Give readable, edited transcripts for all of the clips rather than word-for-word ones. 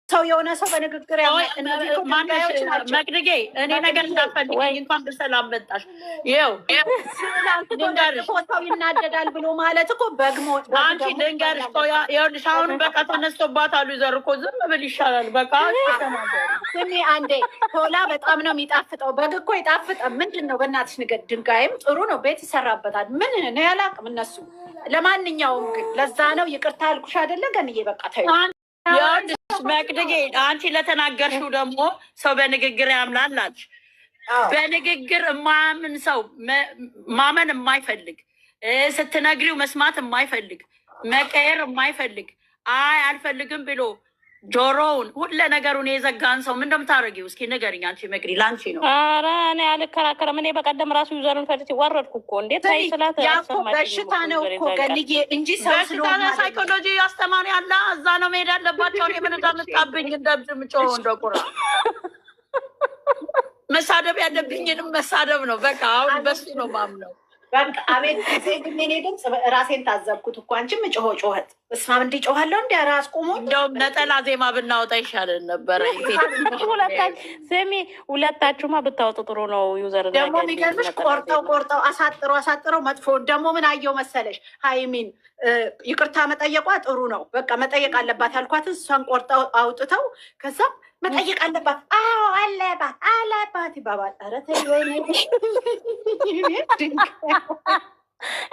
ሰው የሆነ ሰው በንግግር መቅድጌ እኔ ነገር እንዳፈልግ እንኳን በሰላም መጣሽ። ይኸው ሰው ይናደዳል ብሎ ማለት እኮ በግሞ አንቺ ልንገርሽ እኮ ይኸውልሽ፣ አሁን በቃ ተነስቶባታል። ይዘር እኮ ዝም ብል ይሻላል። በቃ ስሚ አንዴ ቶላ በጣም ነው የሚጣፍጠው። በግ እኮ ይጣፍጠ ምንድን ነው በእናትሽ ንገድ። ድንጋይም ጥሩ ነው፣ ቤት ይሰራበታል። ምን ነው ያላቅም እነሱ። ለማንኛውም ግን ለዛ ነው ይቅርታ አልኩሽ አይደለ? ገንዬ በቃ ተይው። መቅድጌ አንቺ ለተናገርሽው ደግሞ ሰው በንግግር ያምናላች። በንግግር የማያምን ሰው ማመን የማይፈልግ ስትነግሪው መስማት የማይፈልግ መቀየር የማይፈልግ አይ አልፈልግም ብሎ ጆሮውን ሁለ ነገሩን የዘጋን ሰው ምን እንደምታደርጊው እስኪ ንገሪኝ። አንቺ መቅዲ ለአንቺ ነው። ኧረ እኔ አልከራከርም። እኔ በቀደም ራሱ ዩዘርን ፈትቼ ወረድኩ እኮ። እንዴት ታይ ስላት በሽታ ነው እኮ ገንዬ እንጂ ሰው ስለሆነ ሳይኮሎጂ አስተማሪ አለ። እዛ ነው መሄድ ያለባቸው። እኔ ምን እንዳመጣብኝ እንደምጮህ እንደቁራ መሳደብ ያለብኝንም መሳደብ ነው። በቃ አሁን በሱ ነው ማምነው። በቃ አቤት ጊዜ ግን እኔ ድምፅ ራሴን ታዘብኩት እኮ። አንቺም ጮኸት እስማም እንዲህ ጮኋለሁ እንዲ ራስ ቁሙ። እንደውም ነጠላ ዜማ ብናወጣ ይሻለን ነበረ። ስሚ ሁለታችሁማ ብታወጡ ጥሩ ነው። ዩዘር ደግሞ የሚገርምሽ ቆርጠው አሳጥረው መጥፎ ደግሞ ምን አየው መሰለሽ፣ ሀይሚን ይቅርታ መጠየቋ ጥሩ ነው። በቃ መጠየቅ አለባት ያልኳትን እሷን ቆርጠው አውጥተው ከዛ መጠየቅ አለባት። አዎ አለባት ይባባል። ኧረ ተይ ወይኔ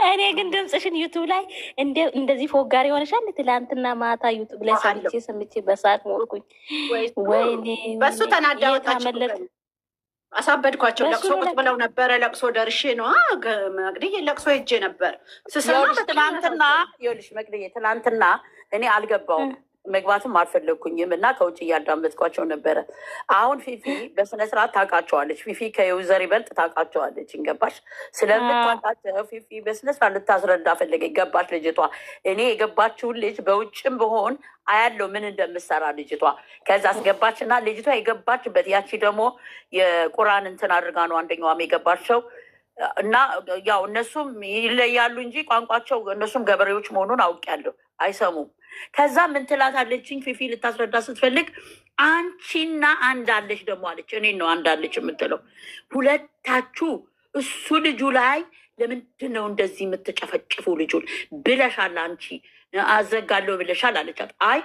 እኔ ግን ድምፅሽን ዩቱብ ላይ እንደዚህ ፎጋሪ ሆነሻል። ትላንትና ማታ ዩቱብ ላይ ሰምቼ በሳቅ ሞልኩኝ። ወይኔ በሱ ተናዳወጣመለት አሳበድኳቸው። ለቅሶ ቁጭ ብለው ነበረ። ለቅሶ ደርሼ ነው መቅድዬ ለቅሶ ሄጄ ነበር ስሰማ ትላንትና ይኸውልሽ መቅድዬ ትላንትና እኔ አልገባውም መግባትም አልፈለግኩኝም እና ከውጭ እያዳመጥኳቸው ነበረ። አሁን ፊፊ በስነስርዓት ታውቃቸዋለች። ፊፊ ከዩዘር ይበልጥ ታውቃቸዋለች። እንገባሽ ስለምታውቃቸው ፊፊ በስነስርዓት ልታስረዳ ፈለገ። ገባሽ ልጅቷ እኔ የገባችውን ልጅ በውጭም ብሆን አያለው ምን እንደምሰራ ልጅቷ። ከዛ አስገባችና ልጅቷ የገባችበት ያቺ ደግሞ የቁራን እንትን አድርጋ ነው አንደኛዋም የገባቸው እና ያው እነሱም ይለያሉ እንጂ ቋንቋቸው እነሱም ገበሬዎች መሆኑን አውቄያለሁ። አይሰሙም። ከዛ ምን ትላታለችኝ ፊፊ ልታስረዳ ስትፈልግ አንቺና አንዳለች ደግሞ አለች። እኔን ነው አንዳለች የምትለው። ሁለታችሁ እሱ ልጁ ላይ ለምንድን ነው እንደዚህ የምትጨፈጭፉ? ልጁን ብለሻል፣ አንቺ አዘጋለሁ ብለሻል አለቻት። አይ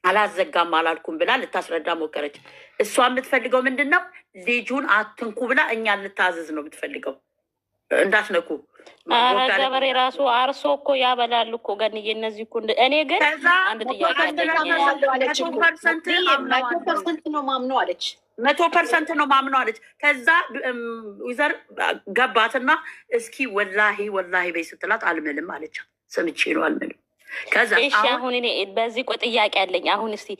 አላዘጋም አላልኩም ብላ ልታስረዳ ሞከረች። እሷ የምትፈልገው ምንድን ነው? ልጁን አትንኩ ብላ እኛን ልታዘዝ ነው የምትፈልገው። እንዳትነኩ ገበሬ ራሱ አርሶ እኮ ያበላሉ እኮ ገንዬ። እነዚህ እኮ እኔ ግን አንድ ጥያቄ 100% ነው ማምነው አለች። 100% ነው ማምነው አለች። ከዛ ዊዘር ገባትና እስኪ ወላሂ በይ ስትላት አልምልም አለች። ሰምቼ ነው አልምልም። እሺ አሁን እኔ በዚህ ቆ ጥያቄ አለኝ። አሁን እስቲ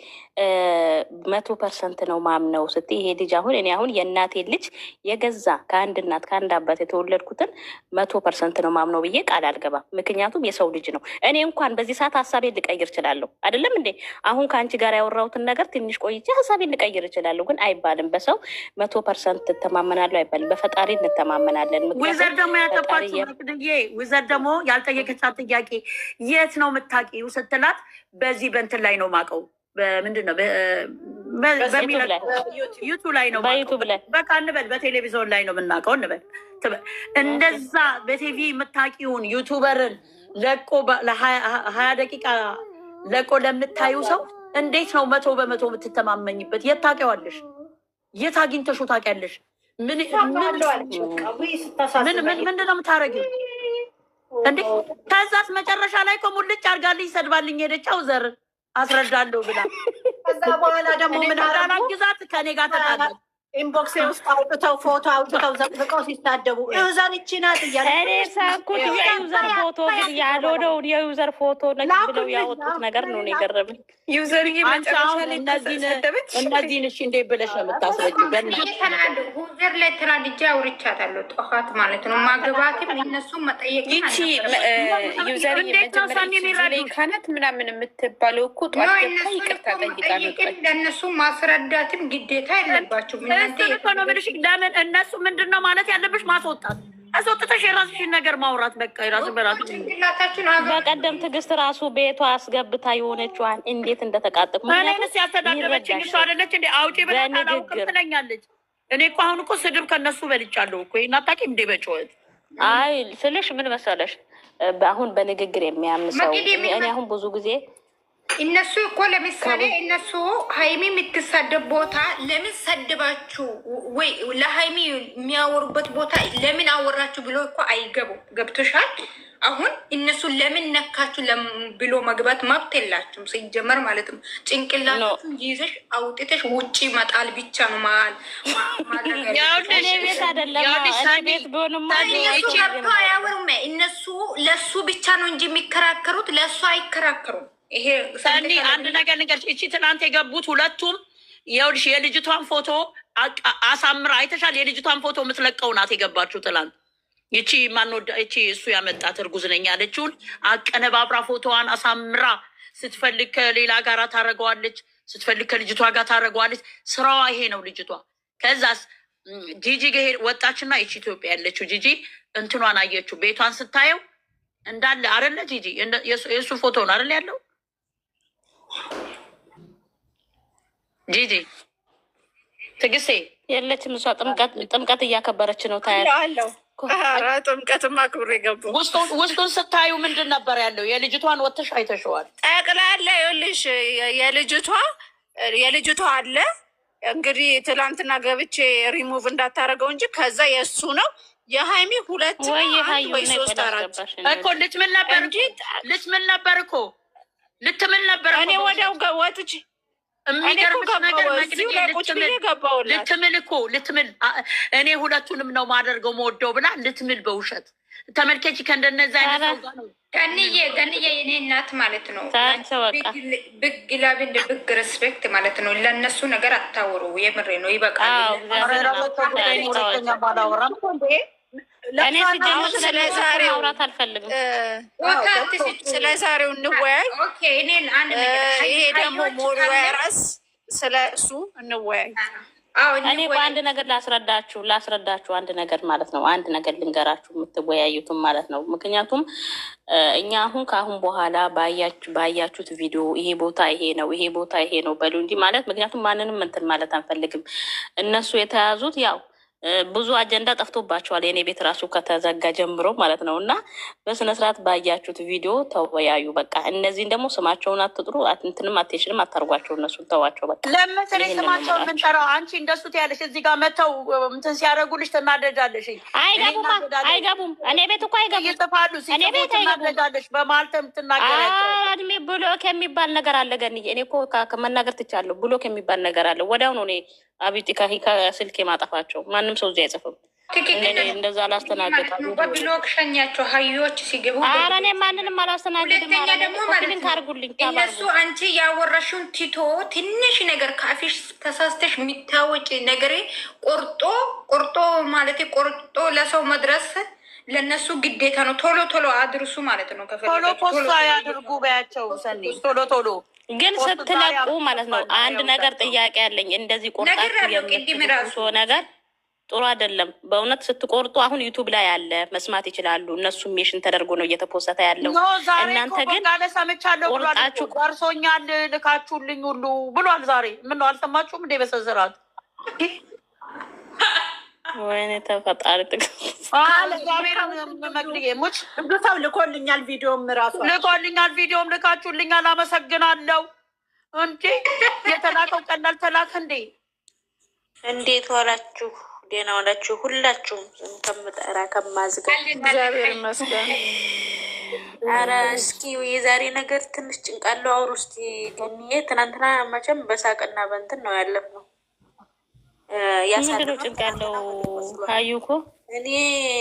100% ነው ማምነው ስትይ ይሄ ልጅ አሁን እኔ አሁን የእናቴ ልጅ የገዛ ከአንድ እናት ከአንድ አባት የተወለድኩትን 100% ነው ማምነው ብዬ ቃል አልገባም። ምክንያቱም የሰው ልጅ ነው። እኔ እንኳን በዚህ ሰዓት ሀሳቤን ልቀይር እችላለሁ። አይደለም እንዴ? አሁን ከአንቺ ጋር ያወራሁትን ነገር ትንሽ ቆይቼ ሀሳቤን ልቀይር እችላለሁ። ግን አይባልም። በሰው 100% ትተማመናለሁ አይባልም። በፈጣሪ እንተማመናለን። ዊዘር ደግሞ ያጠፋችው ዊዘር ደግሞ ያልጠየቀቻት ጥያቄ የት ነው የምታውቂው ስትላት በዚህ በእንትን ላይ ነው የማውቀው። ምንድን ነው ዩቱብ ላይ ነው በቃ እንበል፣ በቴሌቪዥን ላይ ነው የምናውቀው እንበል። እንደዛ በቲቪ የምታውቂውን ዩቱበርን ለቆ ለ20 ደቂቃ ለቆ ለምታዩ ሰው እንዴት ነው 100% የምትተማመኝበት? የት ታውቂዋለሽ? የት አግኝተሽው ታውቂያለሽ? ምንድን ነው የምታደርጊው እንዴ? ከዛስ መጨረሻ ላይ እኮ ሙልጭ አድርጋልኝ ሰድባልኝ ሄደች። ዘር አስረዳለሁ ብላ ከዛ በኋላ ደግሞ ምን ግዛት ከኔ ጋር ተጣላች። ኢንቦክስ ውስጥ አውጥተው ፎቶ አውጥተው ዘቅዝቀው ሲሳደቡ ዩዘር ይቺ ናት እያለ እኔ ሳኩት የዩዘር ፎቶ ግን ያልሆነውን የዩዘር ፎቶ ብለው ያወጡት ነገር ነው የገረመኝ። ዩዘር እነዚህን እሺ እንዴት ብለሽ ነው የምታስረጂው? ሁዘር ላይ ተናድጄ አውርቻታለሁ። ጠዋት ማለት ነው ማግባትም እነሱ መጠየቅ ይቺ ዩዘር የመጀመሪያ ካነት ምናምን የምትባለው እኮ ጠዋት ይቅርታ ጠይቃ ነው። ለእነሱ ማስረዳትም ግዴታ የለባቸውም። ለምን እነሱ ምንድን ነው ማለት ያለብሽ? ማስወጣት አስወጥተሽ የራስሽን ነገር ማውራት በቃ የራስን በራሱ በቀደም ትዕግስት ራሱ ቤቷ አስገብታ የሆነችዋን እንዴት እንደተቃጠልኩ እኔንስ ያስተዳደረችኝ እሷ አይደለች እንዴ? አውጪ ብለን አላውቅም ትለኛለች። እኔ እኮ አሁን እኮ ስድብ ከነሱ በልጫለሁ እኮ እናታቂ እንዴ በጭወት አይ ስልሽ ምን መሰለሽ አሁን በንግግር የሚያምን ሰው እኔ አሁን ብዙ ጊዜ እነሱ እኮ ለምሳሌ እነሱ ሀይሚ የምትሳደብ ቦታ ለምን ሰድባችሁ ወይ ለሀይሚ የሚያወሩበት ቦታ ለምን አወራችሁ ብሎ እኮ አይገቡም። ገብቶሻል? አሁን እነሱ ለምን ነካችሁ ብሎ መግባት መብት የላችሁም ሲጀመር ማለት ነው። ጭንቅላታችሁን ይዘሽ አውጥተሽ ውጪ መጣል ብቻ ነው። ቤት አይደለም ቤት ቢሆንማ አያወሩም። እነሱ ለሱ ብቻ ነው እንጂ የሚከራከሩት ለእሱ አይከራከሩም። ይሄ ሰኒ አንድ ነገር ንገርሽ። እቺ ትናንት የገቡት ሁለቱም ይኸውልሽ የልጅቷን ፎቶ አሳምራ አይተሻል። የልጅቷን ፎቶ የምትለቀው ናት የገባችው ትናንት። ይቺ ማንወዳ ይቺ እሱ ያመጣት እርጉዝ ነኝ ያለችውን አቀነባብራ ፎቶዋን አሳምራ ስትፈልግ ከሌላ ጋር ታረገዋለች፣ ስትፈልግ ከልጅቷ ጋር ታረገዋለች። ስራዋ ይሄ ነው ልጅቷ። ከዛስ ጂጂ ወጣችና ይቺ ኢትዮጵያ ያለችው ጂጂ እንትኗን አየችው። ቤቷን ስታየው እንዳለ አይደለ ጂጂ የእሱ ፎቶ ነው አይደለ ያለው ጂጂ ትግስቴ የለችም። እሷ ጥምቀት እያከበረች ነው ታያለሁ። ጥምቀትማ ክብር የገቡ ውስጡን ስታዩ ምንድን ነበር ያለው? የልጅቷን ወጥሽ አይተሸዋል። ጠቅላላ ይኸውልሽ የልጅቷ አለ እንግዲህ ትላንትና ገብቼ ሪሙቭ እንዳታረገው እንጂ ከዛ የእሱ ነው። የሀይሚ ሁለት ወይ ሶስት አራት እኮ ልትምል ነበር እንጂ ልትምል ነበር እኮ ልትምል ነበር። እኔ ወዲያው ወጥቼ የሚገርምሽ ነገር ልትምል እኮ ልትምል እኔ ሁለቱንም ነው ማደርገው መወደው ብላ ልትምል በውሸት ተመልከች። ከእንደነዚ አይነት ሰው ጋር ነው ገንዬ የኔ እናት ማለት ነው። ብግ ላብን ብግ ሬስፔክት ማለት ነው። ለእነሱ ነገር አታወሩ። የምሬ ነው። ይበቃል። እኔ ሲጀምር ስለዛሬ ማውራት አልፈልግም። ስለ ዛሬው እንወያይ። ይሄ ደግሞ ሞሪያራስ ስለ እሱ እንወያይ። እኔ በአንድ ነገር ላስረዳችሁ አንድ ነገር ማለት ነው። አንድ ነገር ልንገራችሁ የምትወያዩትም ማለት ነው። ምክንያቱም እኛ አሁን ከአሁን በኋላ ባያችሁት ቪዲዮ ይሄ ቦታ ይሄ ነው ይሄ ቦታ ይሄ ነው በሉ እንጂ ማለት ምክንያቱም ማንንም እንትን ማለት አንፈልግም። እነሱ የተያዙት ያው ብዙ አጀንዳ ጠፍቶባቸዋል። የኔ ቤት ራሱ ከተዘጋ ጀምሮ ማለት ነው። እና በስነስርዓት ባያችሁት ቪዲዮ ተወያዩ። በቃ እነዚህን ደግሞ ስማቸውን አትጥሩ፣ እንትንም አቴንሽንም አታርጓቸው። እነሱን ተዋቸው። በቃ ለምሳሌ ስማቸውን ምንጠራው አንቺ እንደሱ ትያለሽ። እዚህ ጋር መተው እንትን ሲያደርጉልሽ ትናደጃለሽ። አይገቡም። እኔ ቤት እኮ አይገቡም። ይጥፋሉ። እኔ ቤት ትናደጃለሽ። በማልተም ትናገራቸው። እድሜ ብሎክ የሚባል ነገር አለ። ገንዬ እኔ እኮ ከመናገር ትቻለሁ። ብሎክ የሚባል ነገር አለ። ወዲያው ነው እኔ አቢቲ ከስልክ ማጠፋቸው። ማንም ሰው እዚህ አይጽፍም። እንደዛ አላስተናገድም። በብሎክ ሸኛቸው ሀዮች ሲገቡ። ኧረ እኔ ማንንም አላስተናገድም። ሁለተኛ ደግሞ ማለት ነው እነሱ አንቺ ያወራሽውን ቲቶ ትንሽ ነገር ከአፊሽ ተሳስተሽ የሚታወቂ ነገር ቆርጦ ማለት ቆርጦ ለሰው መድረስ ለእነሱ ግዴታ ነው። ቶሎ አድርሱ ማለት ነው። ቶሎ ፖስታ ያድርጉ በያቸው። ሰኒ ቶሎ ግን ስትለቁ ማለት ነው። አንድ ነገር ጥያቄ ያለኝ እንደዚህ ቆርጣችሁ የምትቆርጡ ነገር ጥሩ አይደለም። በእውነት ስትቆርጡ አሁን ዩቱብ ላይ ያለ መስማት ይችላሉ። እነሱ ሜሽን ተደርጎ ነው እየተፖሰተ ያለው። እናንተ ግን ቆርጣችሁ ቆርሶኛል ልካችሁልኝ ሁሉ ብሏል። ዛሬ ምነው አልሰማችሁም እንዴ? በሰንሰራት ወይኔ ተፈጣሪ መቅድዬሞች ሰው ልኮልኛል። ቪዲዮም ራሱ ቪዲዮም ልካችሁልኛል። አመሰግናለሁ። እንዴ የተላከው ቀላል ተላከ እንዴ? እንዴት ዋላችሁ? ደህና ዋላችሁ? ሁላችሁም ከምጠራ ከማዝጋ እግዚአብሔር ይመስገን። ኧረ እስኪ የዛሬ ነገር ትንሽ ጭንቃለው አውሩ እስኪ ገንዬ። ትናንትና መቼም በሳቅና በእንትን ነው ያለፍነው። ምንድነው ጭንቅ ያለው? ሀዩ እኮ እኔ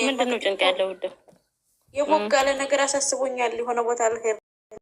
ምንድነው ጭንቅ ያለው? ውድ የሞጋለ ነገር አሳስቦኛል። የሆነ ቦታ ልሄድ